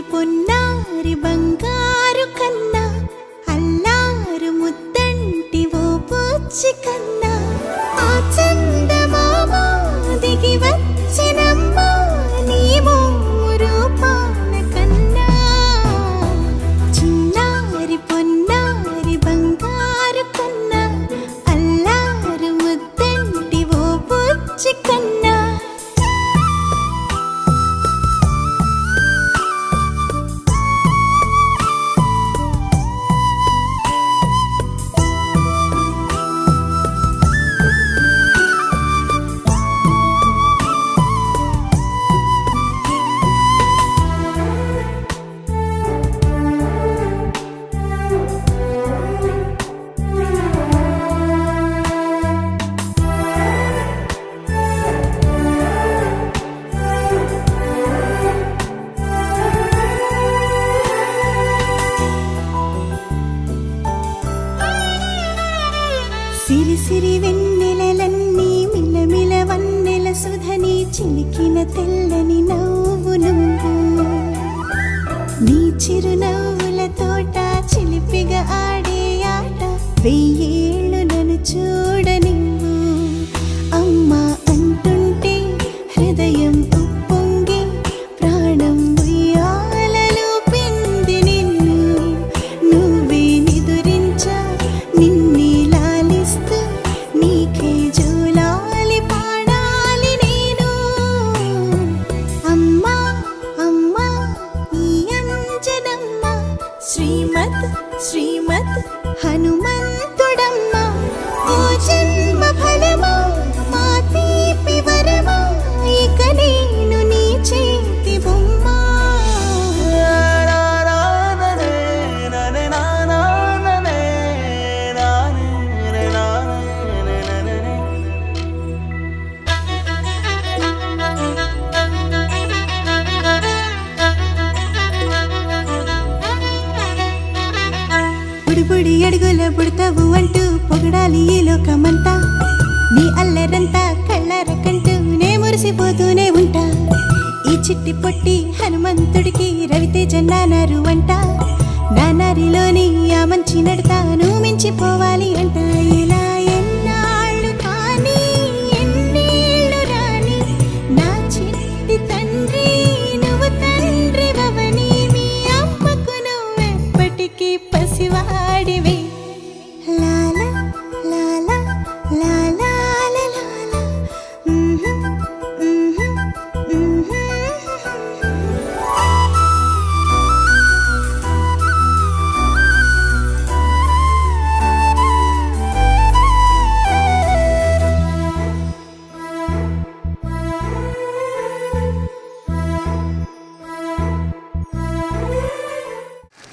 పొన్నారి బంగారు కన్నా అల్లారు ముద్దంటి ఓ పూచి కన్నా ఆ చందమామ దిగి వచ్చినమ్మా నీ రూపాన కన్నా చిన్నారి పొన్నారి బంగారు కన్నా అల్లారు ముద్దంటి ఓ పూచి కన్నా సిరి సిరి వెన్నెలలన్నీ మిలమిల వన్నెల సుధని చిలికిన తెల్లని నవ్వు నువ్వు నీ చిరునవ్వుల తోట చిలిపిగా ఆడే ఆట వెయ్యేళ్ళు నన్ను చూడనివ్వు అమ్మా అంటుంటే హృదయం ఉప్పొంగి ప్రాణం ఉయ్యాలలో పిండి నిన్ను నువ్వే నిదురించా నిన్నే నీకే జోలాలి పాడాలి నేను అమ్మా అమ్మా ఈ అంజనమ్మ శ్రీమత్ శ్రీమత్ హనుమంతుడమ్మ ఓ జన్మ ఫలమా మా తీపి వరమా ఇక నేను నీ చేతి బొమ్మ బుడి అడుగుల బుడతావు అంటూ పొగడాలి ఈ లోకమంతా నీ అల్లరంతా కళ్ళారకంటూ నే మురిసిపోతూనే ఉంటా ఈ చిట్టి పొట్టి హనుమంతుడికి రవితేజ నానారు అంట నానారిలోని ఆ మంచి నడతాను మించిపోవాలి అంట ఇలా ఎన్నాళ్ళు కానీ ఎన్నేళ్ళు రాని నా చిట్టి తండ్రి నువ్వు తండ్రి భవని మీ అమ్మకు నువ్వెప్పటికీ పసివాడివి లాలా లాలా లాలా లాలా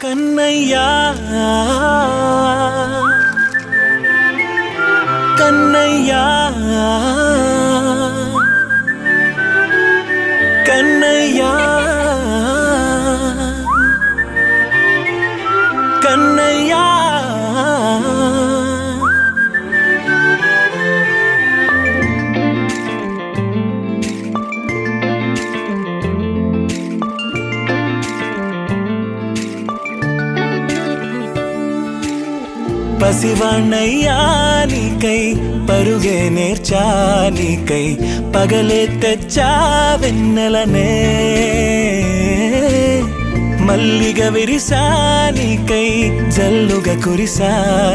కన్నయ్యా కన్నయ్యా కన్నయ్యా కన్నయ్యా పసివాణ్ణయ్యా నీకై పరుగే నేర్చా నీకై పగలే తెచ్చా వెన్నెలనే మల్లిగ విరిసా నీకై జల్లుగా కురిసా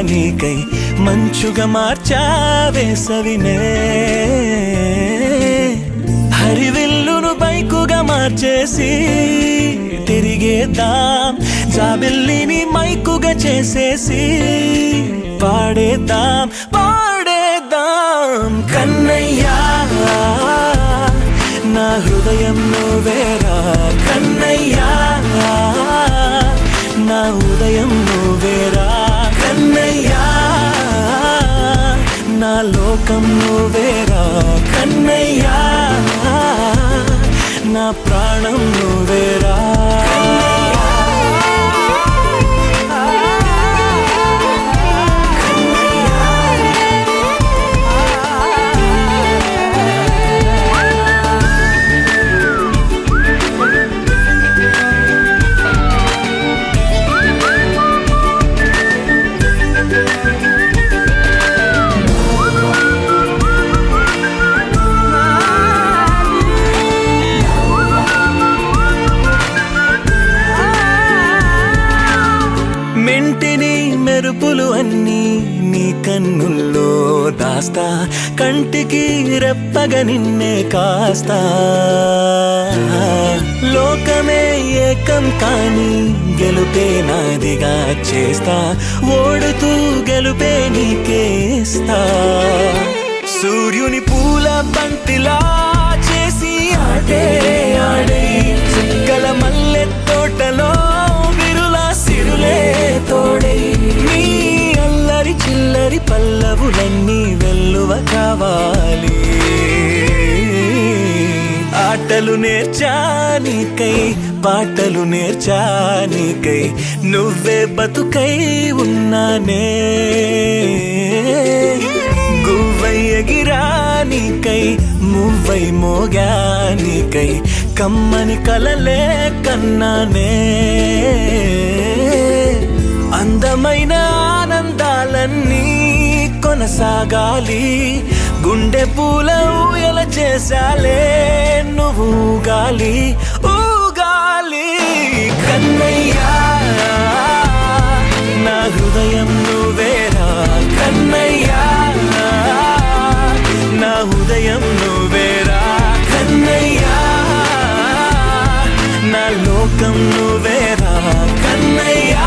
నీకై మంచుగా మార్చా వేసవినే హరివిల్లును బైకుగా మార్చేసి తిరిగేద్దాం జాబిల్లిని మైకుగా చేసేసి పాడేద్దాం పాడేద్దాం కన్నయ్యా నా హృదయం నువ్వేరా కన్నయ్యా నా ఉదయం నువ్వేరా కన్నయ్యా నా లోకం నువ్వేరా కన్నయ్యా నా ప్రాణం నువ్వేరా మెరుపులు అన్నీ నీ కన్నుల్లో దాస్తా, కంటికి రెప్పగా నిన్నే కాస్తా. లోకమే ఏకం కాని గెలుపే నాదిగా చేస్తా, ఓడుతూ గెలుపే నీకేస్తా. సూర్యుని పూల బంతిలా చేసి ఆడే ఆడే, చుక్కల మల్లె తోటలో విరులా సిరులే తోడే. నీ అల్లరి చిల్లరి పల్లవులన్నీ వెల్లువ కావాలి. ఆటలు నేర్చానికై పాటలు నేర్చానికై, నువ్వే బతుకై ఉన్నానే. గువ్వై ఎగిరానికై మువ్వై మోగానికై, కమ్మని కలలే కన్నానే. అందమైన ఆనందాలన్నీ కొనసాగాలి, గుండె పూల ఊయల చేశాలే నువ్వు ఊగాలి ఊగాలి. కన్నయ్యా నా హృదయం నువ్వేరా, కన్నయ్యా నా హృదయం నువ్వేరా, కన్నయ్యా నా లోకం నువ్వేరా, కన్నయ్యా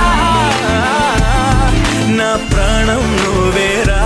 నా ప్రాణం నువ్వేరా.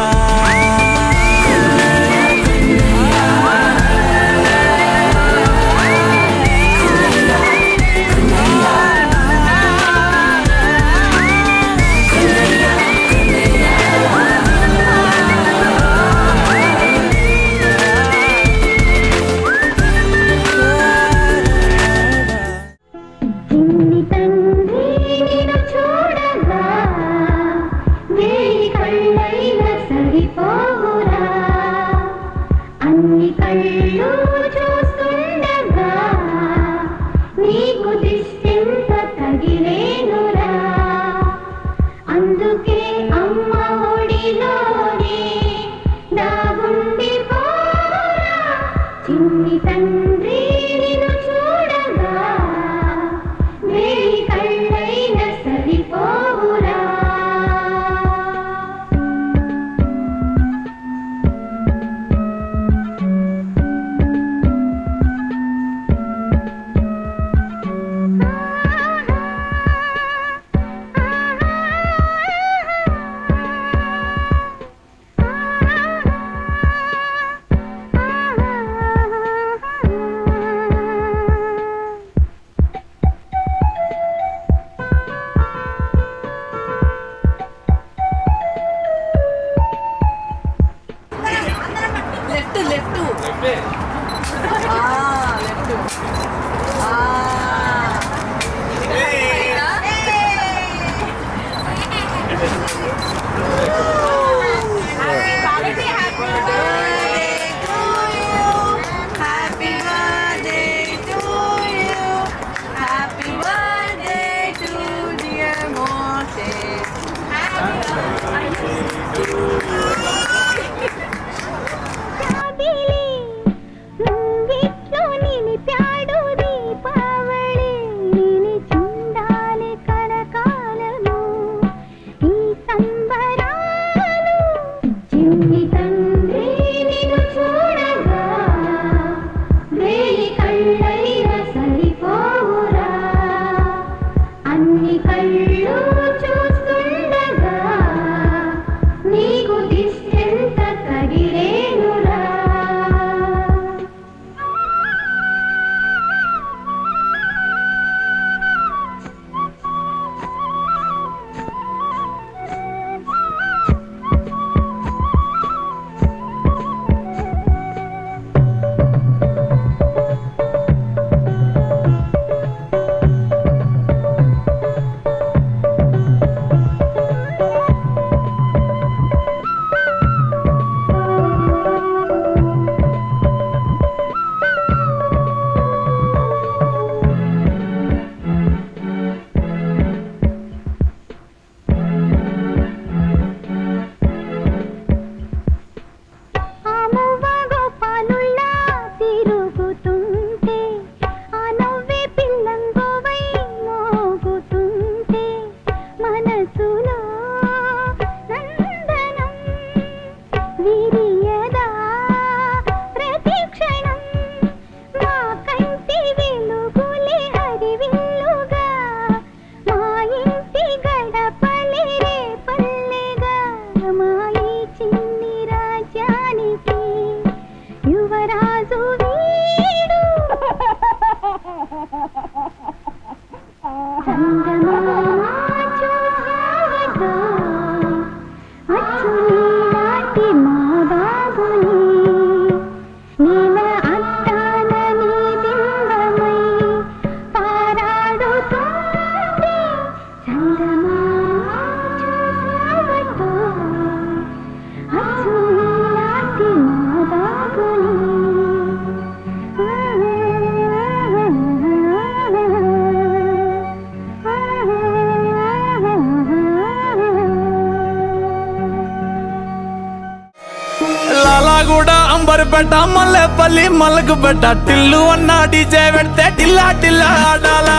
పెట్ట మల్లెపల్లి మల్లకు పెట్ట టిల్లు అన్న డీజే పెడితే టిల్లా టిల్లా ఆడాలా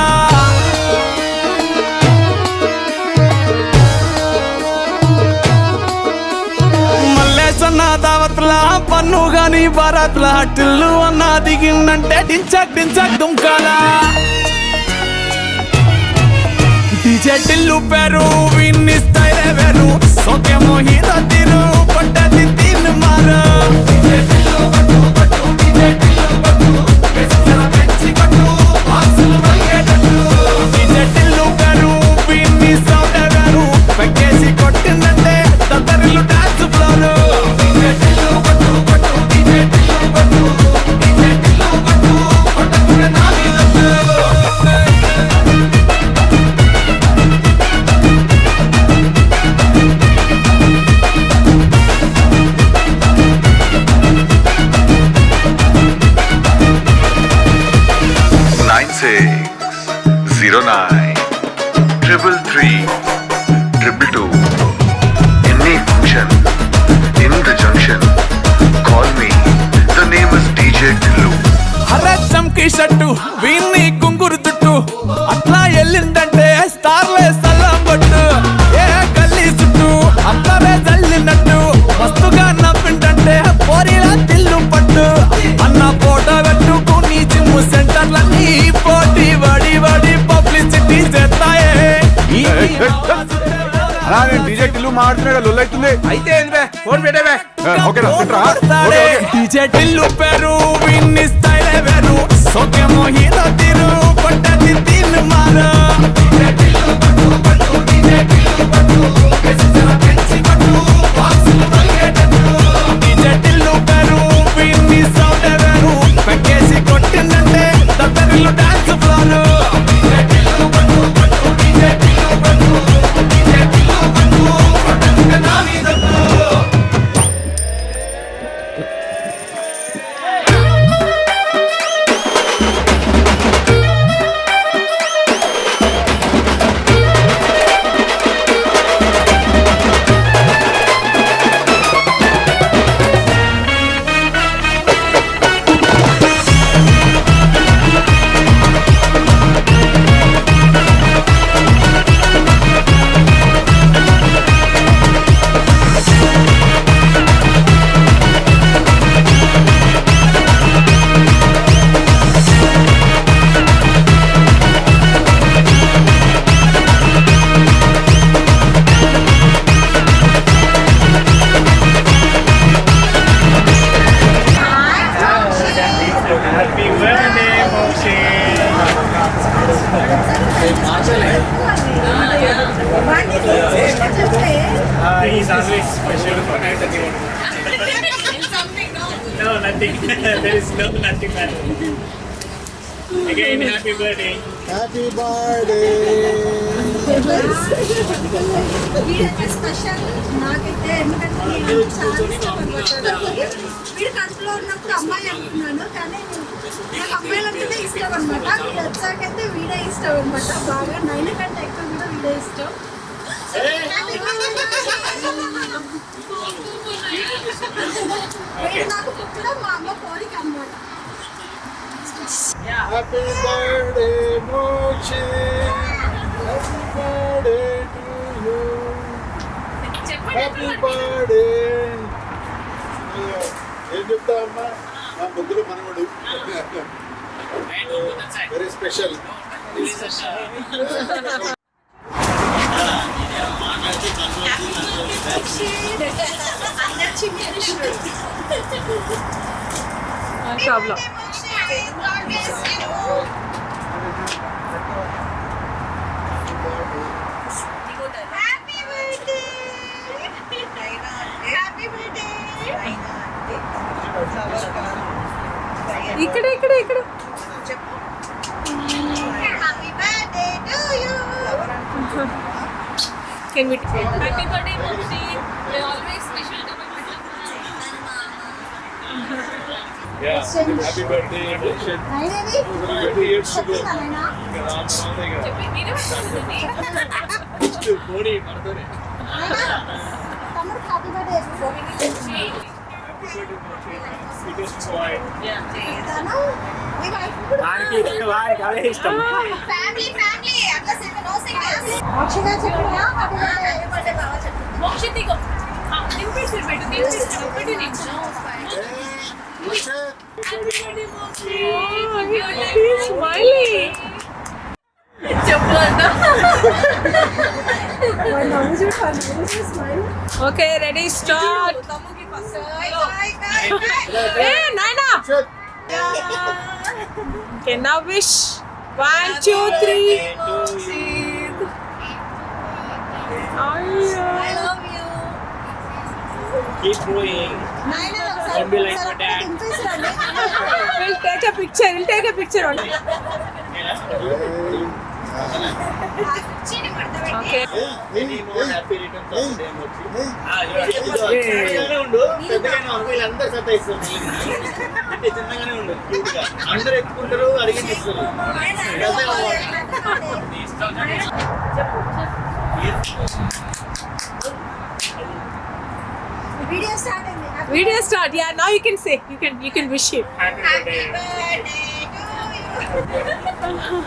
మల్లేసన్న దావత్ల పన్ను గాని భారత్ల టిల్లు అన్న దిగిందంటే డించక్ డించక్ దుంకాలా డీజే టిల్లు పేరు విన్ని స్టైల్ వేరు సోకేమో హీరో తీరు పట్టది తీన్ మారు డీజే టిల్లు పట్టు పట్టు డీజే టిల్లు పట్టు వెచ్చన పెంచి పట్టు బాక్సులు మయ్యేటట్టు డీజే టిల్లు పేరు విన్ని సౌండ్ వేరు పెక్కేసి కొట్టిందంటే తత్తరిల్లు డాన్స్ ఫ్లోర్ డీజే టిల్లు పట్టు పట్టు డీజే టిల్లు పట్టు డీజే టిల్లు పట్టు కొట్టకునే నా మీద Any function in the junction, call me. The name is DJ Tillu. Hare చంకి షట్టు వీన్ని కుంగురు చుట్టు అట్లా ఎల్లిందంటే స్టార్లే సల్లం కొట్టు ఏ గల్లీ చుట్టూ అట్లనే జల్లినట్టు మస్తుగా నవ్విందంటే పోరిలా తిల్లు పట్టు అన్న ఫోటో పెట్టుకుని జిమ్ సెంటర్లన్నీ పోటీ వడి వడి పబ్లిసిటీ చేస్తాయే నేను డీజే టిల్లు మాట్లాడుతున్నా లొల్లైతుంది అయితే ఫోన్ పెట్టేవే డీజే టిల్లు పేరు విన్ని స్టైల్ వేరు సోకేమో హీరో తీరు పట్టది తీన్ మారు డీజే టిల్లు పట్టు పట్టు డీజే టిల్లు పట్టు వెచ్చన పెంచి పట్టు బాక్సులు మయ్యేటట్టు డీజే టిల్లు పేరు విన్ని సౌండ్ వేరు పెక్కేసి కొట్టిందంటే తత్తరిల్లు డాన్స్ ఫ్లోర్ డీజే టిల్లు పట్టు పట్టు డీజే టిల్లు పట్టు డీజే టిల్లు పట్టు కొట్టకునే నా మీద He's always special for night at the end. No, nothing. There is nothing matter. Again, happy birthday. Happy birthday వీడైతే స్పెషల్ నాకైతే ఎందుకంటే నేను చాలా ఇష్టం అనమాట. వీడు కడుపులో ఉన్నప్పుడు అమ్మాయి అనుకున్నాను కానీ నాకు అమ్మాయిలు అంటేనే ఇష్టం అనమాట. వీడు వచ్చాకైతే వీడే ఇష్టం అనమాట. బాగా 9 కంటే ఎక్కువ కూడా వీడే ఇష్టం. వీడు నాకు పుట్టడం మా అమ్మ కోరిక అనమాట. Happy birthday Mokshi happy birthday to you happy birthday ఏం చెప్తా అమ్మా నా ముద్దులు మనవడు వెరీ స్పెషల్ ప్రాబ్లం ఇక్కడ ఇక్కడ ఇక్కడ can we happy birthday Mokshi they always special to Yeah, happy birthday, Mokshin. 20 years ago. Body, తమ్ముడు హ్యాపీ బర్త్డే Sweetest boy. తను మీ వైఫ్ కూడా వాడికి అవే ఇష్టం. ఫ్యామిలీ అట్లా సినిమా నో సింగల్స్ అక్షయ చెప్పినా హ్యాపీ బర్త్డే బావ చెప్పు మోక్షితిగో దింపేసి పెట్టు దింపేసి ఒకటి నిమిషం స్మైలింగ్ చెప్పు అంట నవ్వు చూడు స్మైల్ ఓకే రెడీ స్టార్ట్ తమ్ముకి ఫస్ట్ బై ఏ నాయనా okay now wish 1 2 3 I love you Keep growing. నాయనా Don't be like your dad. ఇంపేసరండి We'll take a picture only. Okay. Many more happy returns of the day, Mochi. చిన్నగానే ఉండు పెద్దగానే ఉండు వీళ్ళందరూ సతాయిస్తారు అంటే చిన్నగానే ఉండు క్యూట్ గా అందరూ ఎత్తుకుంటారు అడిగి ఇస్తారు వీడియో స్టార్ట్ అయింది Video start. Yeah, now you can say. You can wish him. Happy birthday birthday to you